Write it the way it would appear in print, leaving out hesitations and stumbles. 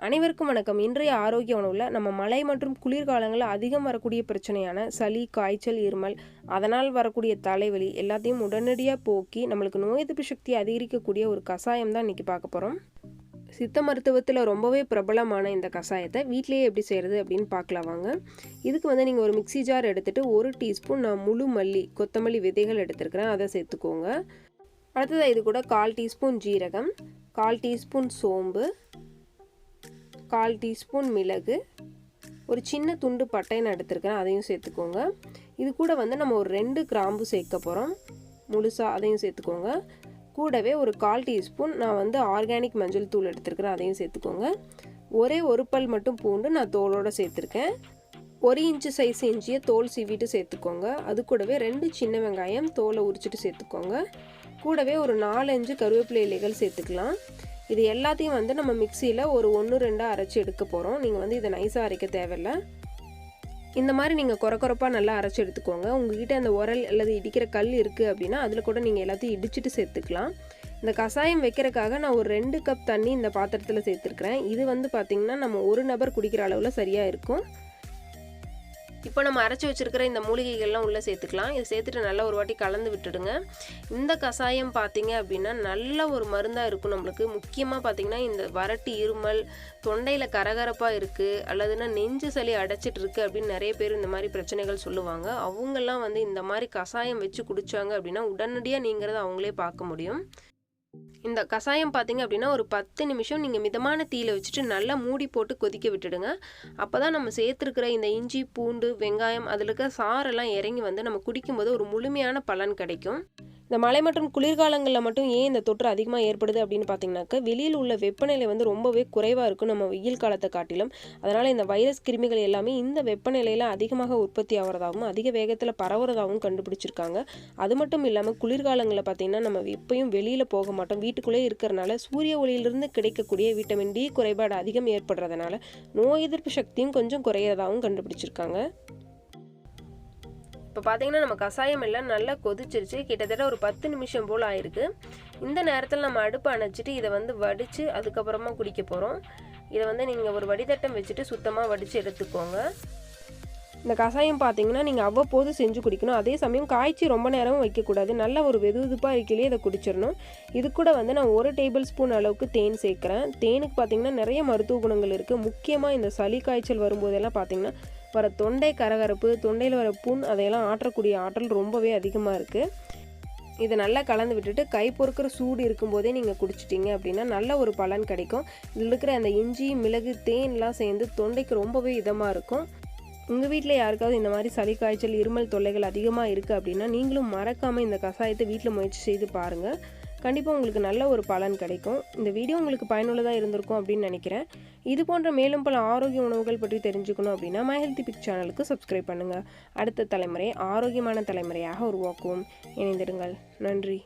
அனைவருக்கும் வணக்கம். இன்றைய ஆரோக்கிய உணவுல நம்ம மழை மற்றும் குளிர்காலங்களில் அதிகம் வரக்கூடிய பிரச்சனையான சளி, காய்ச்சல், இருமல், அதனால் வரக்கூடிய தலைவலி எல்லாத்தையும் உடனடியாக போக்கி நம்மளுக்கு நோய் எதிர்ப்பு சக்தியை அதிகரிக்கக்கூடிய ஒரு கஷாயம் தான் இன்றைக்கி பார்க்க போகிறோம். சித்த மருத்துவத்தில் ரொம்பவே பிரபலமான இந்த கஷாயத்தை வீட்டிலேயே எப்படி செய்கிறது அப்படின்னு பார்க்கலாம் வாங்க. இதுக்கு நீங்கள் ஒரு மிக்சி ஜார் எடுத்துகிட்டு 1 டீஸ்பூன் நான் முழு மல்லி, கொத்தமல்லி விதைகள் எடுத்துருக்கிறேன், அதை சேர்த்துக்கோங்க. அடுத்ததாக இது கூட 1/4 டீஸ்பூன் ஜீரகம், 1/4 டீஸ்பூன் சோம்பு, 1/4 டீஸ்பூன் மிளகு, ஒரு சின்ன துண்டு பட்டை நான் எடுத்துருக்கேன், அதையும் சேர்த்துக்கோங்க. இது கூட நம்ம ஒரு 2 கிராம்பு சேர்க்க போகிறோம், முழுசாக அதையும் சேர்த்துக்கோங்க. கூடவே ஒரு 1/4 டீஸ்பூன் நான் ஆர்கானிக் மஞ்சள் தூள் எடுத்துருக்கிறேன், அதையும் சேர்த்துக்கோங்க. ஒரே ஒரு பல் மட்டும் பூண்டு நான் தோலோடு சேர்த்துருக்கேன். 1 இன்ச்சு சைஸ் இஞ்சியை தோல் சீவிட்டு சேர்த்துக்கோங்க. அது கூடவே 2 சின்ன வெங்காயம் தோலை உரிச்சிட்டு சேர்த்துக்கோங்க. கூடவே ஒரு 4-5 கருவேப்பிலை இலைகள் சேர்த்துக்கலாம். இது எல்லாத்தையும் நம்ம மிக்சியில் ஒரு 1-2 அரைச்சி எடுக்க போகிறோம். நீங்கள் இதை நைஸாக அரைக்க தேவையில்லை. இந்த மாதிரி நீங்கள் கொரப்பாக நல்லா அரைச்சி எடுத்துக்கோங்க. உங்கள்கிட்ட அந்த உரல் அல்லது இடிக்கிற கல் இருக்குது அப்படின்னா அதில் கூட நீங்கள் எல்லாத்தையும் இடிச்சிட்டு சேர்த்துக்கலாம். இந்த கஷாயம் வைக்கிறதுக்காக நான் ஒரு 2 கப் தண்ணி இந்த பாத்திரத்தில் சேர்த்துருக்குறேன். இது பார்த்திங்கன்னா நம்ம ஒரு நபர் குடிக்கிற அளவில் சரியாக இருக்கும். இப்போ நம்ம அரைச்சி வச்சுருக்கிற இந்த மூலிகைகள்லாம் உள்ளே சேர்த்துக்கலாம். இதை சேர்த்துட்டு நல்லா ஒரு வாட்டி கலந்து விட்டுடுங்க. இந்த கஷாயம் பார்த்திங்க அப்படின்னா நல்ல ஒரு மருந்தாக இருக்கும் நம்மளுக்கு. முக்கியமாக பார்த்திங்கன்னா இந்த வறட்டு, இருமல், தொண்டையில் கரகரப்பாக இருக்குது அல்லதுன்னா நெஞ்சு சளி அடைச்சிட்டு இருக்குது அப்படின்னு நிறைய பேர் இந்த மாதிரி பிரச்சனைகள் சொல்லுவாங்க. அவங்கெல்லாம் இந்த மாதிரி கஷாயம் வச்சு குடித்தாங்க அப்படின்னா உடனடியாக நீங்கிறத அவங்களே பார்க்க முடியும். இந்த கஷாயம் பார்த்திங்க அப்படின்னா ஒரு 10 நிமிஷம் நீங்கள் மிதமான தீயில வச்சுட்டு நல்லா மூடி போட்டு கொதிக்க விட்டுடுங்க. அப்போ தான் நம்ம சேர்த்துருக்கிற இந்த இஞ்சி, பூண்டு, வெங்காயம் அதில் இருக்க சாரெல்லாம் இறங்கி நம்ம குடிக்கும்போது ஒரு முழுமையான பலன் கிடைக்கும். இந்த மழை மற்றும் குளிர்காலங்களில் மட்டும் ஏன் இந்த தொற்று அதிகமாக ஏற்படுது அப்படின்னு பார்த்தீங்கன்னாக்கா, வெளியில் உள்ள வெப்பநிலை ரொம்பவே குறைவாக இருக்கும் நம்ம வெயில் காலத்தை காட்டிலும். அதனால் இந்த வைரஸ் கிருமிகள் எல்லாமே இந்த வெப்பநிலையில் அதிகமாக உற்பத்தி ஆகிறதாகவும் அதிக வேகத்தில் பரவுறதாகவும் கண்டுபிடிச்சிருக்காங்க. அது மட்டும் இல்லாமல் குளிர்காலங்களில் பார்த்திங்கன்னா நம்ம எப்பயும் வெளியில் போக மாட்டோம், வீட்டுக்குள்ளே இருக்கிறனால சூரிய ஒளியிலிருந்து கிடைக்கக்கூடிய விட்டமின் டி குறைபாடு அதிகம் ஏற்படுறதுனால நோய் எதிர்ப்பு சக்தியும் கொஞ்சம் குறையிறதாகவும் கண்டுபிடிச்சிருக்காங்க. இப்போ பார்த்தீங்கன்னா நம்ம கஷாயம் எல்லாம் நல்லா கொதிச்சிருச்சு. கிட்டத்தட்ட ஒரு 10 நிமிஷம் போல் ஆயிருக்கு. இந்த நேரத்தில் நம்ம அடுப்பை அணைச்சிட்டு இதை வடித்து அதுக்கப்புறமா குடிக்க போகிறோம். இதை நீங்கள் ஒரு வடிதட்டம் வச்சுட்டு சுத்தமாக வடித்து எடுத்துக்கோங்க. இந்த கஷாயம் பார்த்தீங்கன்னா நீங்கள் அவ்வப்போது செஞ்சு குடிக்கணும். அதே சமயம் காய்ச்சி ரொம்ப நேரமும் வைக்கக்கூடாது. நல்ல ஒரு வெதுவெதுப்பாக இருக்கையிலே இதை குடிச்சிடணும். இது கூட நான் 1 டேபிள் ஸ்பூன் அளவுக்கு தேன் சேர்க்குறேன். தேனுக்கு பார்த்திங்கன்னா நிறைய மருத்துவ குணங்கள் இருக்குது. முக்கியமாக இந்த சளி காய்ச்சல் வரும்போதெல்லாம் பார்த்திங்கன்னா வர தொண்டை கரகரப்பு, தொண்டையில் வர புண் அதையெல்லாம் ஆற்றக்கூடிய ஆற்றல் ரொம்பவே அதிகமாக இருக்குது. இதை நல்லா கலந்து விட்டுட்டு கை பொறுக்கிற சூடு இருக்கும்போதே நீங்கள் குடிச்சிட்டிங்க அப்படின்னா நல்ல ஒரு பலன் கிடைக்கும். இதில் இருக்கிற அந்த இஞ்சி, மிளகு, தேன்லாம் சேர்ந்து தொண்டைக்கு ரொம்பவே இதமாக இருக்கும். உங்கள் வீட்டில் யாருக்காவது இந்த மாதிரி சளி காய்ச்சல், இருமல் தொல்லைகள் அதிகமாக இருக்குது அப்படின்னா நீங்களும் மறக்காமல் இந்த கஷாயத்தை வீட்டில் முயற்சி செய்து பாருங்கள். கண்டிப்பாக உங்களுக்கு நல்ல ஒரு பலன் கிடைக்கும். இந்த வீடியோ உங்களுக்கு பயனுள்ளதாக இருந்திருக்கும் அப்படின்னு நினைக்கிறேன். இது போன்ற மேலும் பல ஆரோக்கிய உணவுகள் பற்றி தெரிஞ்சுக்கணும் அப்படின்னா மைஹெல்த்திபிக் சேனலுக்கு சப்ஸ்கிரைப் பண்ணுங்கள். அடுத்த தலைமுறை ஆரோக்கியமான தலைமுறையாக உருவாக்குவோம். இணைந்திருங்கள். நன்றி.